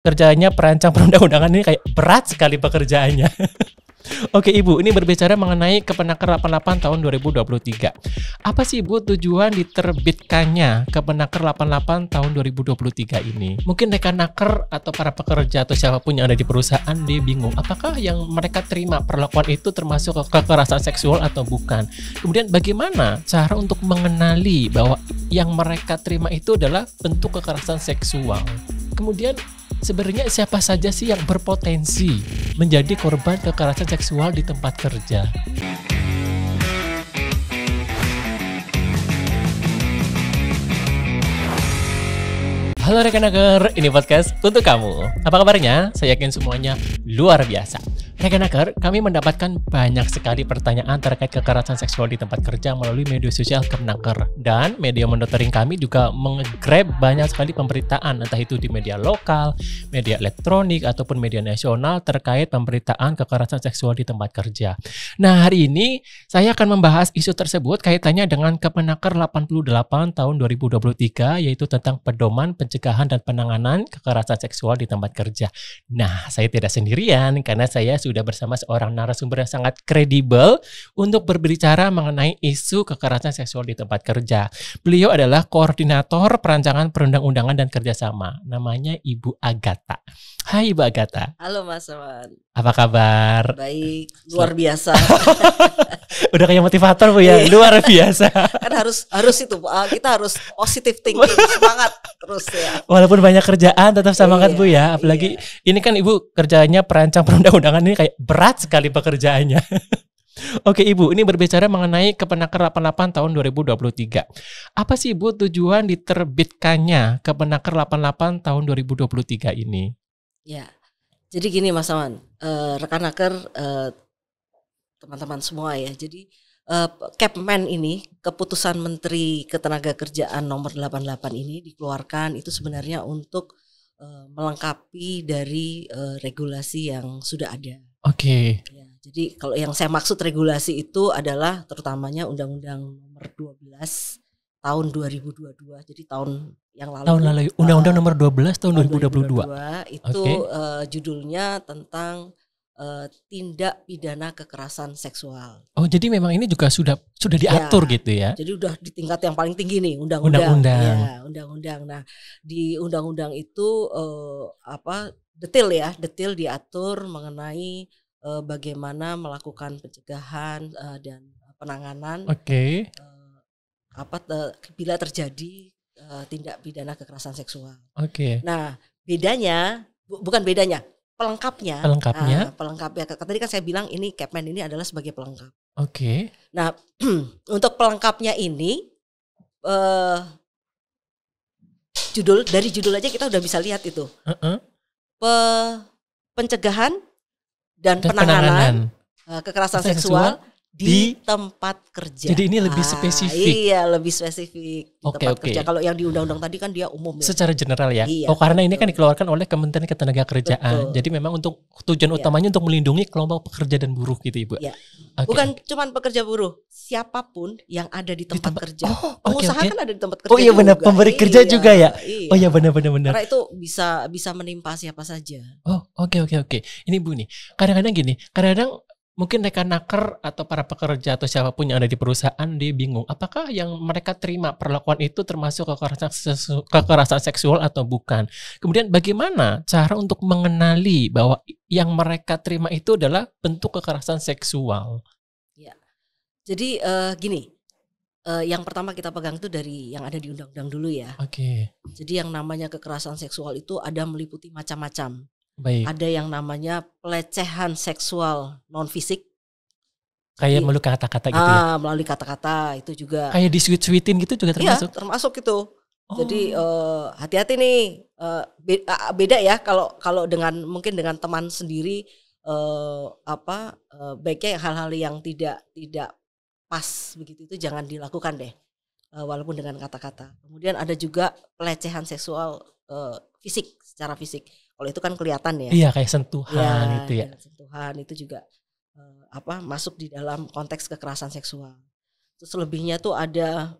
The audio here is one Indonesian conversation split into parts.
kerjanya perancang perundang-undangan ini kayak berat sekali pekerjaannya. Oke Ibu, ini berbicara mengenai Kemenaker 88 tahun 2023. Apa sih Ibu tujuan diterbitkannya Kemenaker 88 tahun 2023 ini? Mungkin rekan naker atau para pekerja atau siapapun yang ada di perusahaan dia bingung, apakah yang mereka terima perlakuan itu termasuk kekerasan seksual atau bukan? Kemudian bagaimana cara untuk mengenali bahwa yang mereka terima itu adalah bentuk kekerasan seksual? Kemudian sebenarnya siapa saja sih yang berpotensi menjadi korban kekerasan seksual di tempat kerja? Halo rekan naker, ini podcast untuk kamu. Apa kabarnya? Saya yakin semuanya luar biasa. Rekan naker, kami mendapatkan banyak sekali pertanyaan terkait kekerasan seksual di tempat kerja melalui media sosial Kemenaker. Dan media monitoring kami juga meng-grab banyak sekali pemberitaan, entah itu di media lokal, media elektronik, ataupun media nasional terkait pemberitaan kekerasan seksual di tempat kerja. Nah, hari ini saya akan membahas isu tersebut kaitannya dengan Kemenaker 88 tahun 2023, yaitu tentang pedoman pencegahan dan penanganan kekerasan seksual di tempat kerja. Nah, saya tidak sendirian karena saya sudah bersama seorang narasumber yang sangat kredibel untuk berbicara mengenai isu kekerasan seksual di tempat kerja. Beliau adalah koordinator perancangan perundang-undangan dan kerjasama. Namanya Ibu Agatha. Hai Ibu Agatha. Halo Mas Wan. Apa kabar? Baik, luar biasa. Udah kayak motivator Bu ya, luar biasa. Kan harus itu, kita harus positive thinking, semangat terus ya. Walaupun banyak kerjaan tetap semangat Bu ya. Apalagi ini kan Ibu kerjanya perancang perundang-undangan ini kayak berat sekali pekerjaannya. Oke Ibu, ini berbicara mengenai Kemenaker 88 tahun 2023. Apa sih Ibu tujuan diterbitkannya Kemenaker 88 tahun 2023 ini? Ya, jadi gini Mas Wan, rekan naker, teman-teman semua ya. Jadi Kepmen ini, keputusan Menteri Ketenagakerjaan nomor 88 ini dikeluarkan itu sebenarnya untuk melengkapi dari regulasi yang sudah ada. Oke. Ya, jadi kalau yang saya maksud regulasi itu adalah terutamanya Undang-Undang nomor 12 tahun 2022. Jadi tahun yang lalu. Tahun lalu Undang-Undang nomor 12 tahun 2022. Itu judulnya tentang tindak pidana kekerasan seksual. Oh, jadi memang ini juga sudah diatur gitu ya. Jadi udah di tingkat yang paling tinggi nih, undang-undang. Ya, undang-undang. Nah, di undang-undang itu detail diatur mengenai bagaimana melakukan pencegahan dan penanganan. Bila terjadi tindak pidana kekerasan seksual. Nah, pelengkapnya. Tadi kan saya bilang ini Kepmen ini adalah sebagai pelengkap. Nah, untuk pelengkapnya ini dari judul aja kita udah bisa lihat itu. Pencegahan dan penanganan kekerasan seksual di tempat kerja. Jadi ini lebih spesifik. Iya, lebih spesifik di tempat kerja. Kalau yang di undang-undang tadi kan dia umum ya. Secara general ya. Iya, karena ini kan dikeluarkan oleh Kementerian Ketenagakerjaan. Jadi memang untuk tujuan utamanya untuk melindungi kelompok pekerja dan buruh gitu Ibu. Iya. Bukan cuma pekerja buruh, siapapun yang ada di tempat kerja. Pengusaha kan ada di tempat kerja. Oh iya benar, pemberi kerja juga ya. Iya. Oh iya benar. Karena itu bisa menimpa siapa saja. Oh, oke. Ini Bu nih. Kadang-kadang mungkin rekan naker atau para pekerja atau siapapun yang ada di perusahaan dia bingung, apakah yang mereka terima perlakuan itu termasuk kekerasan seksual atau bukan. Kemudian bagaimana cara untuk mengenali bahwa yang mereka terima itu adalah bentuk kekerasan seksual? Ya, jadi gini, yang pertama kita pegang itu dari yang ada di undang-undang dulu ya. Jadi yang namanya kekerasan seksual itu ada meliputi macam-macam. Baik. Ada yang namanya pelecehan seksual non fisik. Kayak melalui kata-kata gitu ya. Melalui kata-kata itu juga. Kayak disweet-sweetin gitu juga termasuk. Iya, termasuk itu. Jadi hati-hati nih. Beda ya kalau dengan mungkin dengan teman sendiri baiknya hal-hal yang tidak pas begitu itu jangan dilakukan deh. Walaupun dengan kata-kata. Kemudian ada juga pelecehan seksual fisik, secara fisik. Kalau itu kan kelihatan ya. Iya, kayak sentuhan gitu ya. Sentuhan itu juga masuk di dalam konteks kekerasan seksual. Terus selebihnya tuh ada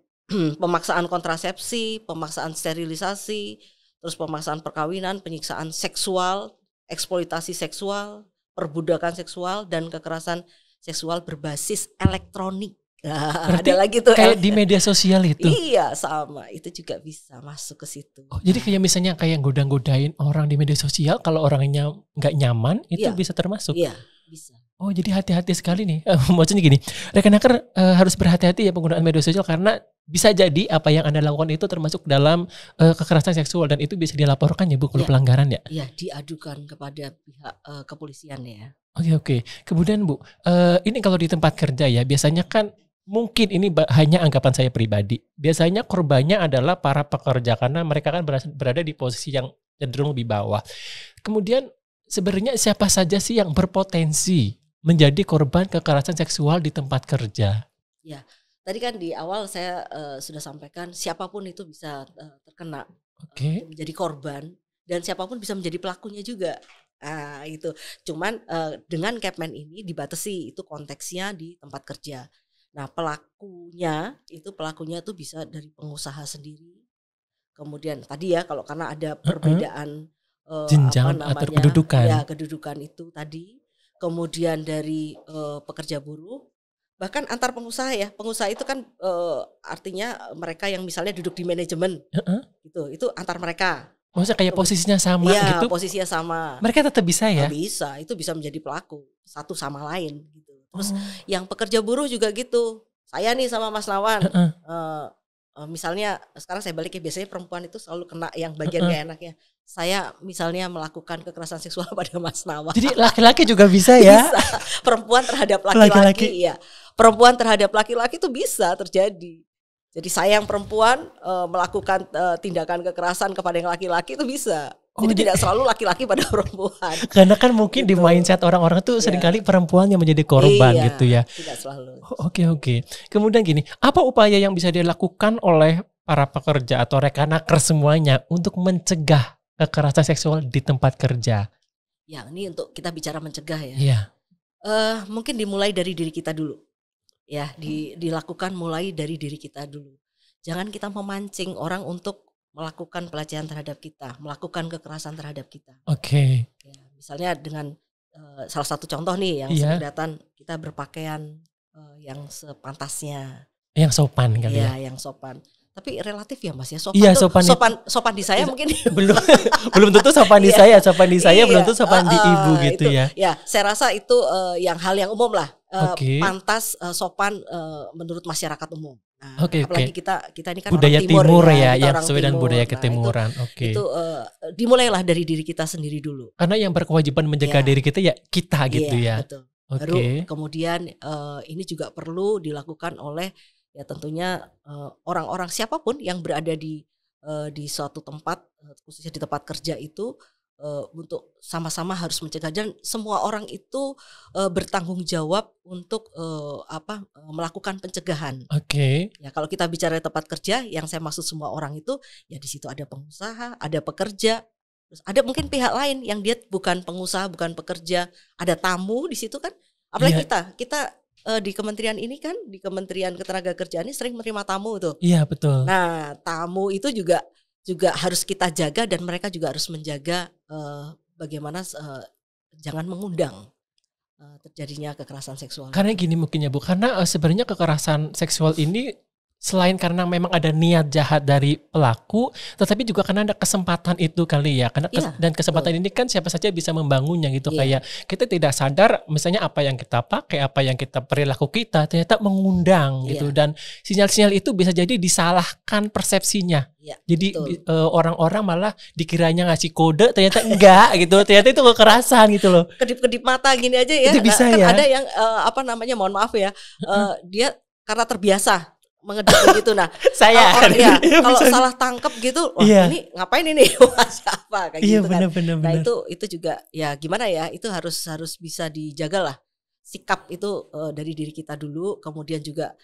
pemaksaan kontrasepsi, pemaksaan sterilisasi, terus pemaksaan perkawinan, penyiksaan seksual, eksploitasi seksual, perbudakan seksual, dan kekerasan seksual berbasis elektronik. Nah, Berarti ada lagi tuh kayak di media sosial itu. Iya, sama. Itu juga bisa masuk ke situ. Oh, jadi kayak misalnya kayak goda-godain orang di media sosial, kalau orangnya nggak nyaman, itu Iya. bisa termasuk. Iya, bisa. Oh, jadi hati-hati sekali nih. Maksudnya gini, rekan hacker harus berhati-hati ya penggunaan media sosial, karena bisa jadi apa yang Anda lakukan itu termasuk dalam kekerasan seksual, dan itu bisa dilaporkan ya Bu kalau Iya. pelanggaran ya. Iya, diadukan kepada pihak kepolisian ya. Oke. Kemudian Bu, ini kalau di tempat kerja ya, biasanya kan mungkin ini hanya anggapan saya pribadi. Biasanya korbannya adalah para pekerja karena mereka kan berada di posisi yang cenderung di bawah. Kemudian sebenarnya siapa saja sih yang berpotensi menjadi korban kekerasan seksual di tempat kerja? Ya, tadi kan di awal saya sudah sampaikan siapapun itu bisa terkena, Oke. menjadi korban, dan siapapun bisa menjadi pelakunya juga. Nah, itu. Cuman dengan Kepmen ini dibatasi, itu konteksnya di tempat kerja. Nah, pelakunya tuh bisa dari pengusaha sendiri. Kemudian tadi ya, kalau karena ada perbedaan jenjang atau kedudukan. Ya, kedudukan itu tadi. Kemudian dari pekerja buruh, bahkan antar pengusaha ya. Pengusaha itu kan artinya mereka yang misalnya duduk di manajemen, gitu. Itu antar mereka. Maksudnya kayak posisinya sama ya, gitu? Posisinya sama. Mereka tetap bisa ya? Bisa, itu bisa menjadi pelaku satu sama lain gitu. Terus yang pekerja buruh juga gitu. Saya nih sama Mas Nawan, misalnya sekarang saya balik ya, biasanya perempuan itu selalu kena yang bagian gak enaknya. Saya misalnya melakukan kekerasan seksual pada Mas Nawan. Jadi laki-laki juga bisa ya? Bisa. Perempuan terhadap laki-laki. Ya. Perempuan terhadap laki-laki itu bisa terjadi. Jadi saya yang perempuan melakukan tindakan kekerasan kepada yang laki-laki itu bisa. Jadi tidak selalu laki-laki pada perempuan. Karena kan mungkin gitu. Di mindset orang-orang tuh seringkali perempuan yang menjadi korban gitu ya. Tidak selalu. Oke. Kemudian gini, apa upaya yang bisa dilakukan oleh para pekerja atau rekan hacker semuanya untuk mencegah kekerasan seksual di tempat kerja? Ya, ini untuk kita bicara mencegah ya. Iya. Mungkin dimulai dari diri kita dulu. Ya, dilakukan mulai dari diri kita dulu. Jangan kita memancing orang untuk melakukan pelecehan terhadap kita, melakukan kekerasan terhadap kita. Oke. Ya, misalnya dengan salah satu contoh nih yang kelihatan kita berpakaian yang sepantasnya. Yang sopan kali ya. Iya, yang sopan. Tapi relatif ya Mas ya, sopan. Iya, tuh, sopan di saya mungkin belum tentu sopan di saya, belum tentu sopan di ibu gitu itu, ya. Ya, saya rasa itu hal yang umum lah. Pantas sopan menurut masyarakat umum. Nah, apalagi kita ini kan budaya orang timur ya, yang sesuai dengan budaya ketimuran. Itu dimulailah dari diri kita sendiri dulu. Karena yang berkewajiban menjaga diri kita ya kita gitu ya. Betul. Baru kemudian ini juga perlu dilakukan oleh ya tentunya orang-orang siapapun yang berada di suatu tempat, khususnya di tempat kerja itu, untuk sama-sama harus mencegah, dan semua orang itu bertanggung jawab untuk melakukan pencegahan. Oke. Ya, kalau kita bicara tempat kerja, yang saya maksud semua orang itu ya di situ ada pengusaha, ada pekerja, terus ada mungkin pihak lain yang dia bukan pengusaha, bukan pekerja, ada tamu di situ kan. Apalagi kita di kementerian ini kan, di Kementerian Ketenagakerjaan ini sering menerima tamu tuh. Iya, betul. Nah, tamu itu juga harus kita jaga, dan mereka juga harus menjaga bagaimana jangan mengundang terjadinya kekerasan seksual. Karena gini mungkin ya Bu, karena sebenarnya kekerasan seksual ini selain karena memang ada niat jahat dari pelaku, tetapi juga karena ada kesempatan itu kali ya. Karena dan kesempatan ini kan siapa saja bisa membangunnya gitu. Kayak kita tidak sadar misalnya apa yang kita pakai, apa yang kita perilaku kita ternyata mengundang gitu, dan sinyal-sinyal itu bisa jadi disalahkan persepsinya. Jadi orang-orang malah dikiranya ngasih kode, ternyata enggak gitu. Ternyata itu kekerasan gitu loh. Kedip-kedip mata gini aja ya. Itu bisa kan ya. Ada yang mohon maaf ya, dia karena terbiasa mengedip gitu. Nah, kalau salah tangkep gitu, wah ini ngapain ini? Siapa kayak gitu kan. Bener. Nah, itu juga ya gimana ya, itu harus bisa dijaga lah. Sikap itu dari diri kita dulu, kemudian juga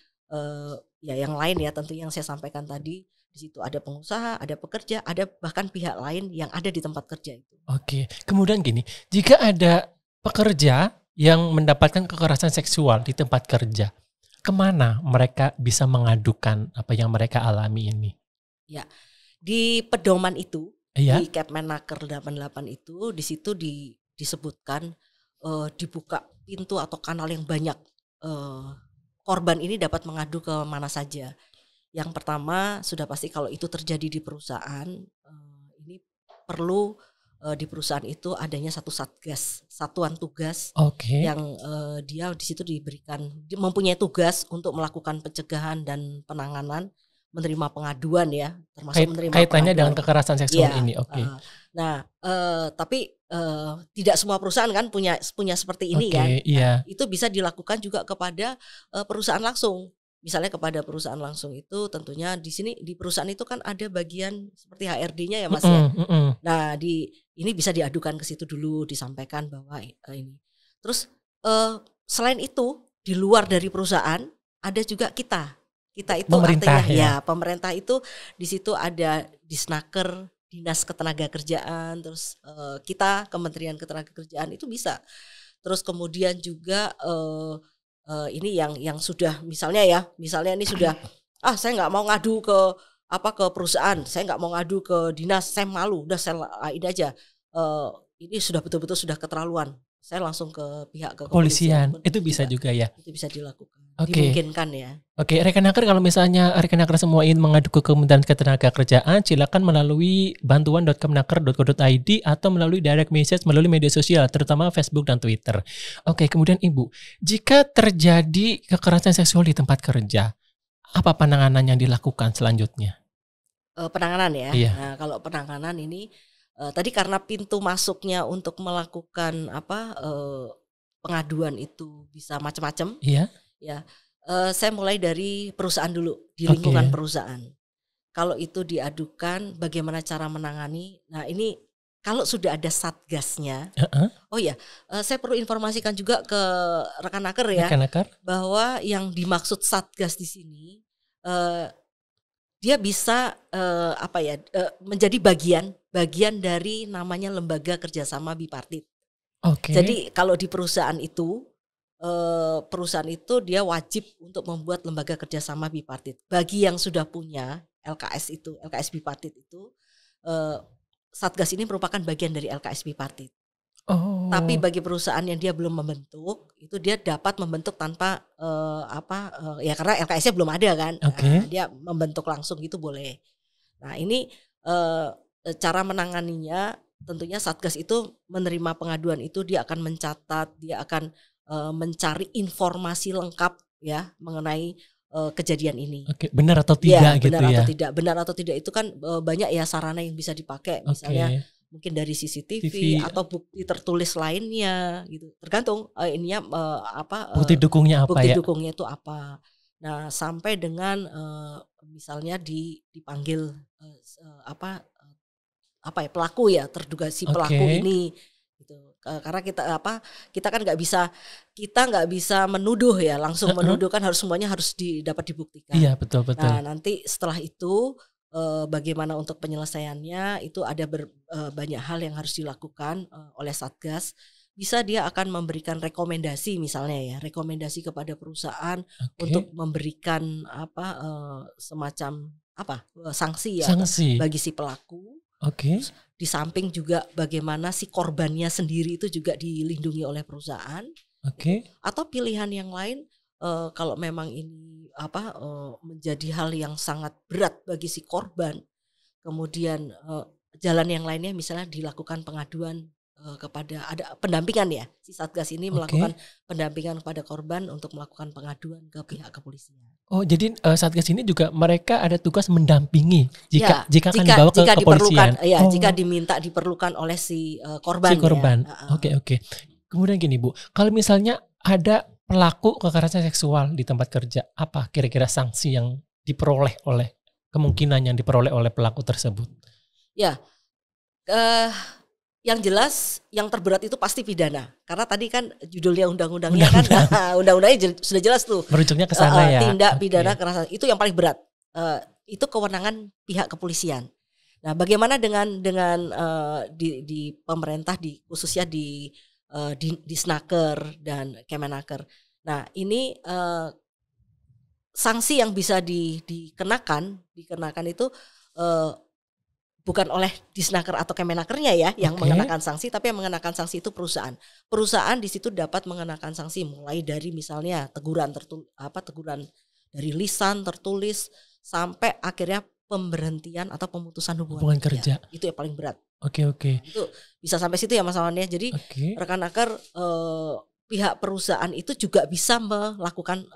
ya yang lain ya, tentu yang saya sampaikan tadi, di situ ada pengusaha, ada pekerja, ada bahkan pihak lain yang ada di tempat kerja itu. Oke. Kemudian gini, jika ada pekerja yang mendapatkan kekerasan seksual di tempat kerja, kemana mereka bisa mengadukan apa yang mereka alami ini? Ya, di pedoman itu Iya. Di Kepmenaker 88 itu di situ disebutkan dibuka pintu atau kanal yang banyak, korban ini dapat mengadu ke mana saja. Yang pertama sudah pasti kalau itu terjadi di perusahaan, ini perlu di perusahaan itu adanya satu satgas, satuan tugas Oke. yang dia di situ mempunyai tugas untuk melakukan pencegahan dan penanganan menerima pengaduan ya, termasuk menerima Kaitannya pengaduan. dengan kekerasan seksual Iya, ini. Oke. Tapi tidak semua perusahaan kan punya seperti ini Oke, kan. iya. Itu bisa dilakukan juga kepada perusahaan langsung. Misalnya kepada perusahaan langsung itu tentunya di sini di perusahaan itu kan ada bagian seperti HRD-nya ya Mas ya. Nah, ini bisa diadukan ke situ dulu, disampaikan bahwa ini. Terus selain itu di luar dari perusahaan ada juga kita itu Pemerintah, artinya ya pemerintah itu di situ ada Disnaker, Dinas Ketenagakerjaan, terus kita Kementerian Ketenagakerjaan itu bisa. Terus kemudian juga ini yang sudah misalnya ini sudah saya nggak mau ngadu ke perusahaan, saya nggak mau ngadu ke dinas, saya malu, udah saya ini aja, ini sudah betul-betul sudah keterlaluan, saya langsung ke pihak kepolisian. Itu bisa juga ya. Itu bisa dilakukan. Okay. Dimungkinkan ya. Oke, Rekenaker, kalau misalnya Rekenaker semua ingin mengadu ke Kementerian Ketenagakerjaan, silakan melalui bantuan.kemenaker.go.id atau melalui direct message melalui media sosial, terutama Facebook dan Twitter. Oke, kemudian Ibu, jika terjadi kekerasan seksual di tempat kerja, apa penanganan yang dilakukan selanjutnya? Penanganan ya. Iya. Nah, kalau penanganan ini tadi karena pintu masuknya untuk melakukan pengaduan itu bisa macam-macam. Iya. Ya, saya mulai dari perusahaan dulu, di lingkungan perusahaan. Kalau itu diadukan, bagaimana cara menangani? Nah, ini kalau sudah ada satgasnya, saya perlu informasikan juga ke Rekenaker ya, bahwa yang dimaksud satgas di sini, dia bisa menjadi bagian dari namanya lembaga kerjasama bipartit. Jadi kalau di perusahaan itu dia wajib untuk membuat lembaga kerjasama bipartit. Bagi yang sudah punya LKS bipartit itu, satgas ini merupakan bagian dari LKS bipartit. Tapi bagi perusahaan yang dia belum membentuk, itu dia dapat membentuk tanpa karena LKS-nya belum ada kan. Nah, dia membentuk langsung gitu boleh. Nah, ini cara menanganinya tentunya satgas itu menerima pengaduan itu dia akan mencatat, dia akan mencari informasi lengkap ya mengenai kejadian ini. Benar atau tidak gitu ya? Benar atau tidak itu kan banyak ya sarana yang bisa dipakai, misalnya mungkin dari CCTV atau bukti tertulis lainnya gitu. Tergantung bukti dukungnya apa bukti dukungnya itu apa. Nah, sampai dengan misalnya dipanggil pelaku ya, terduga si pelaku ini gitu. Karena kita kan nggak bisa menuduh ya, langsung menuduh kan semuanya harus dapat dibuktikan. Iya, betul. Nah, nanti setelah itu bagaimana untuk penyelesaiannya itu ada banyak hal yang harus dilakukan oleh satgas. Bisa dia akan memberikan rekomendasi misalnya ya, rekomendasi kepada perusahaan untuk memberikan semacam sanksi ya bagi si pelaku. Di samping juga bagaimana si korbannya sendiri itu juga dilindungi oleh perusahaan. Atau pilihan yang lain, kalau memang ini menjadi hal yang sangat berat bagi si korban, kemudian jalan yang lainnya misalnya dilakukan pengaduan kepada ada pendampingan ya, si satgas ini melakukan pendampingan kepada korban untuk melakukan pengaduan ke pihak kepolisian. Jadi satgas ini juga mereka ada tugas mendampingi jika akan dibawa ke kepolisian. Jika diperlukan oleh si korban. Ya. Oke. Kemudian gini Bu, kalau misalnya ada pelaku kekerasan seksual di tempat kerja, apa kira-kira sanksi yang diperoleh kemungkinan yang diperoleh oleh pelaku tersebut? Ya, yang jelas yang terberat itu pasti pidana, karena tadi kan judulnya undang-undangnya kan, undang-undangnya sudah jelas tuh. Merujuknya ke sana ya. Tindak pidana kekerasan itu yang paling berat. Itu kewenangan pihak kepolisian. Nah, bagaimana dengan di pemerintah, khususnya di Disnaker dan Kemenaker. Nah, ini sanksi yang bisa dikenakan itu bukan oleh Disnaker atau Kemenakernya ya yang Oke. mengenakan sanksi, tapi yang mengenakan sanksi itu perusahaan. Perusahaan di situ dapat mengenakan sanksi mulai dari misalnya teguran dari lisan tertulis sampai akhirnya pemberhentian atau pemutusan Hubungan kerja. Itu yang paling berat. Oke. Itu bisa sampai situ ya Mas Awan ya. Jadi Oke. Rekanaker pihak perusahaan itu juga bisa melakukan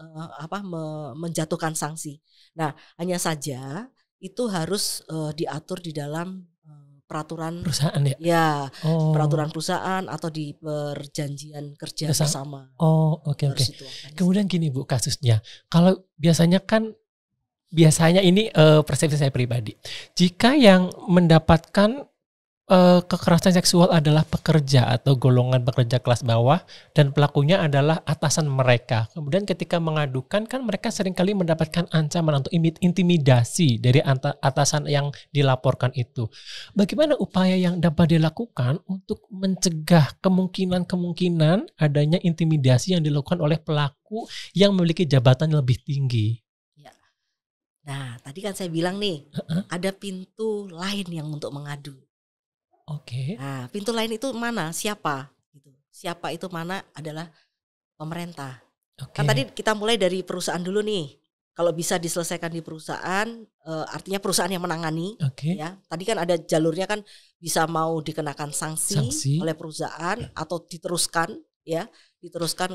menjatuhkan sanksi. Nah, hanya saja itu harus diatur di dalam peraturan Perusahaan ya? Ya, Oh. peraturan perusahaan atau di perjanjian kerja bersama. Oh, oke. Kemudian gini Bu kasusnya. Kalau biasanya ini persepsi saya pribadi. Jika yang mendapatkan kekerasan seksual adalah pekerja atau golongan pekerja kelas bawah dan pelakunya adalah atasan mereka. Kemudian ketika mengadukan kan mereka seringkali mendapatkan ancaman atau intimidasi dari atasan yang dilaporkan itu. Bagaimana upaya yang dapat dilakukan untuk mencegah kemungkinan adanya intimidasi yang dilakukan oleh pelaku yang memiliki jabatan yang lebih tinggi? Ya. Nah, tadi kan saya bilang nih, ada pintu lain yang untuk mengadu. Oke. Nah, pintu lain itu mana? Siapa? Gitu. Siapa itu mana adalah pemerintah. Kan tadi kita mulai dari perusahaan dulu nih. Kalau bisa diselesaikan di perusahaan, artinya perusahaan yang menangani. Ya. Tadi kan ada jalurnya kan bisa mau dikenakan sanksi oleh perusahaan atau diteruskan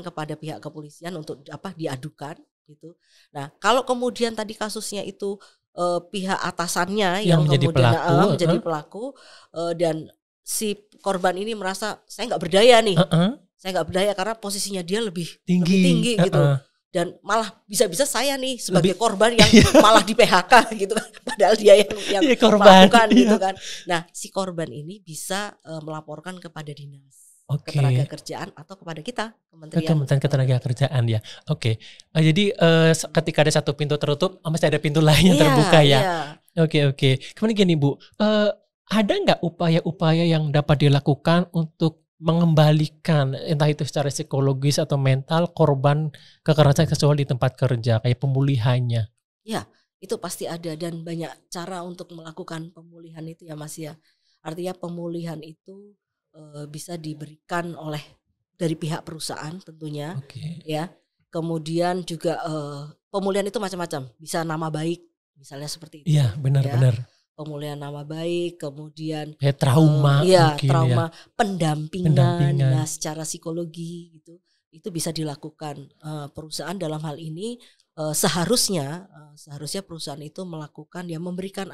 kepada pihak kepolisian untuk diadukan gitu. Nah, kalau kemudian tadi kasusnya itu pihak atasannya yang menjadi kemudian menjadi pelaku dan si korban ini merasa saya nggak berdaya nih, saya nggak berdaya karena posisinya dia lebih tinggi gitu, dan malah bisa-bisa saya nih sebagai korban yang malah di PHK gitu kan, padahal dia yang melakukan gitu kan. Nah, si korban ini bisa melaporkan kepada dinas Ketenagakerjaan atau kepada kita Kementerian Ketenagakerjaan ya. Oke. Jadi ketika ada satu pintu tertutup, masih ada pintu lain yang terbuka ya. Oke. Kemudian gini Bu, ada nggak upaya-upaya yang dapat dilakukan untuk mengembalikan entah itu secara psikologis atau mental korban kekerasan seksual di tempat kerja, kayak pemulihannya? Ya, itu pasti ada dan banyak cara untuk melakukan pemulihan itu ya Mas ya. Artinya pemulihan itu bisa diberikan oleh dari pihak perusahaan tentunya, ya. Kemudian juga pemulihan itu macam-macam, bisa nama baik, misalnya seperti itu. Iya, benar-benar. Pemulihan nama baik, kemudian trauma, trauma, pendampingan, nah, secara psikologi gitu, itu bisa dilakukan perusahaan dalam hal ini. Seharusnya perusahaan itu melakukan memberikan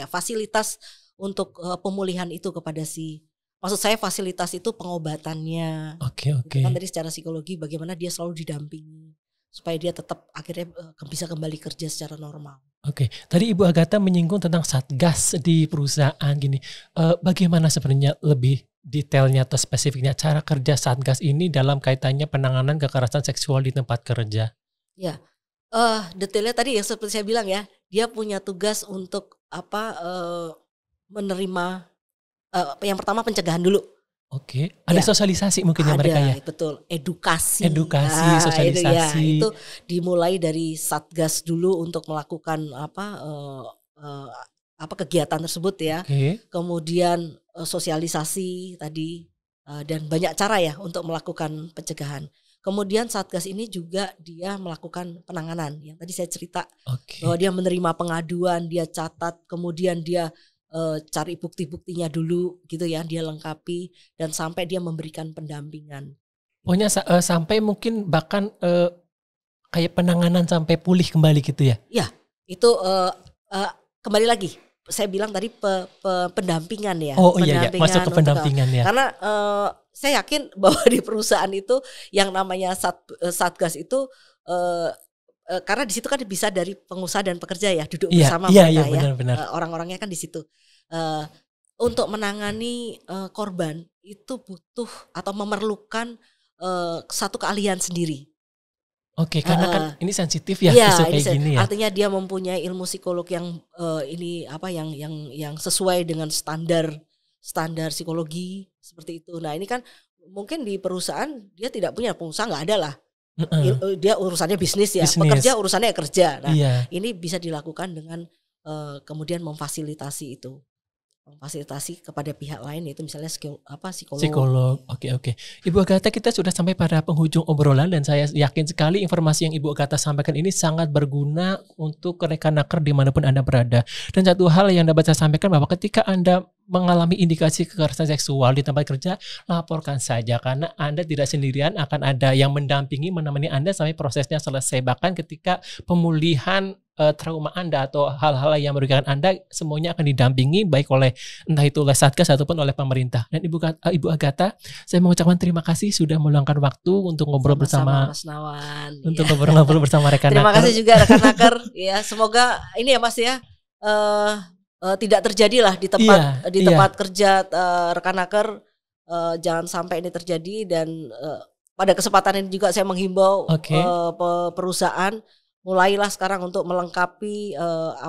fasilitas untuk pemulihan itu kepada maksud saya fasilitas itu pengobatannya. Kan tadi secara psikologi bagaimana dia selalu didampingi supaya dia tetap akhirnya bisa kembali kerja secara normal. Tadi Ibu Agatha menyinggung tentang satgas di perusahaan gini. Bagaimana sebenarnya lebih detailnya atau spesifiknya cara kerja satgas ini dalam kaitannya penanganan kekerasan seksual di tempat kerja? Ya, detailnya tadi yang seperti saya bilang ya, dia punya tugas untuk menerima. Yang pertama pencegahan dulu. Ada sosialisasi mungkin mereka ya. Betul, edukasi, sosialisasi. Itu dimulai dari satgas dulu untuk melakukan kegiatan tersebut ya. Kemudian sosialisasi tadi dan banyak cara ya untuk melakukan pencegahan. Kemudian satgas ini juga dia melakukan penanganan. Yang tadi saya cerita bahwa dia menerima pengaduan, dia catat, kemudian dia cari bukti-buktinya dulu gitu ya, dia lengkapi dan sampai dia memberikan pendampingan. Pokoknya sampai mungkin bahkan kayak penanganan sampai pulih kembali gitu ya? Ya, itu kembali lagi saya bilang tadi pendampingan ya. Masuk ke pendampingan ya. Karena saya yakin bahwa di perusahaan itu yang namanya satgas itu karena di situ kan bisa dari pengusaha dan pekerja ya duduk bersama mereka benar. Orang-orangnya kan di situ. Untuk menangani korban itu butuh atau memerlukan satu keahlian sendiri. Karena kan ini sensitif ya isu kayak gini ya. Artinya dia mempunyai ilmu psikolog yang yang sesuai dengan standar psikologi seperti itu. Nah, ini kan mungkin di perusahaan dia tidak punya, pengusaha nggak ada lah. Dia urusannya bisnis ya, pekerja urusannya kerja. Nah, ini bisa dilakukan dengan kemudian memfasilitasi itu. memfasilitasi kepada pihak lain, yaitu misalnya psikolog. Psikolog, oke. Ibu Agatha, kita sudah sampai pada penghujung obrolan dan saya yakin sekali informasi yang Ibu Agatha sampaikan ini sangat berguna untuk rekan naker dimanapun Anda berada. Dan satu hal yang dapat saya sampaikan bahwa ketika Anda mengalami indikasi kekerasan seksual di tempat kerja, laporkan saja karena Anda tidak sendirian, akan ada yang mendampingi, menemani Anda sampai prosesnya selesai. Bahkan ketika pemulihan trauma Anda atau hal-hal yang merugikan Anda, semuanya akan didampingi baik oleh entah itu oleh Satgas ataupun oleh pemerintah. Dan Ibu Agatha, saya mengucapkan terima kasih sudah meluangkan waktu untuk ngobrol bersama Mas Nawan. untuk ngobrol bersama rekan Terima naker. kasih juga rekan naker. Ya, semoga ini ya Mas ya tidak terjadilah di tempat kerja rekan naker. Jangan sampai ini terjadi, dan pada kesempatan ini juga saya menghimbau perusahaan mulailah sekarang untuk melengkapi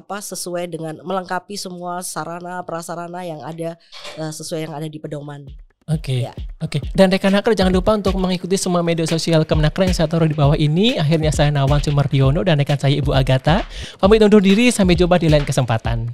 sesuai dengan melengkapi semua sarana prasarana yang ada sesuai yang ada di pedoman. Oke. Dan rekan naker jangan lupa untuk mengikuti semua media sosial Kemenaker yang saya taruh di bawah ini. Akhirnya saya Nawan Sumardiono dan rekan saya Ibu Agatha pamit undur diri, sampai jumpa di lain kesempatan.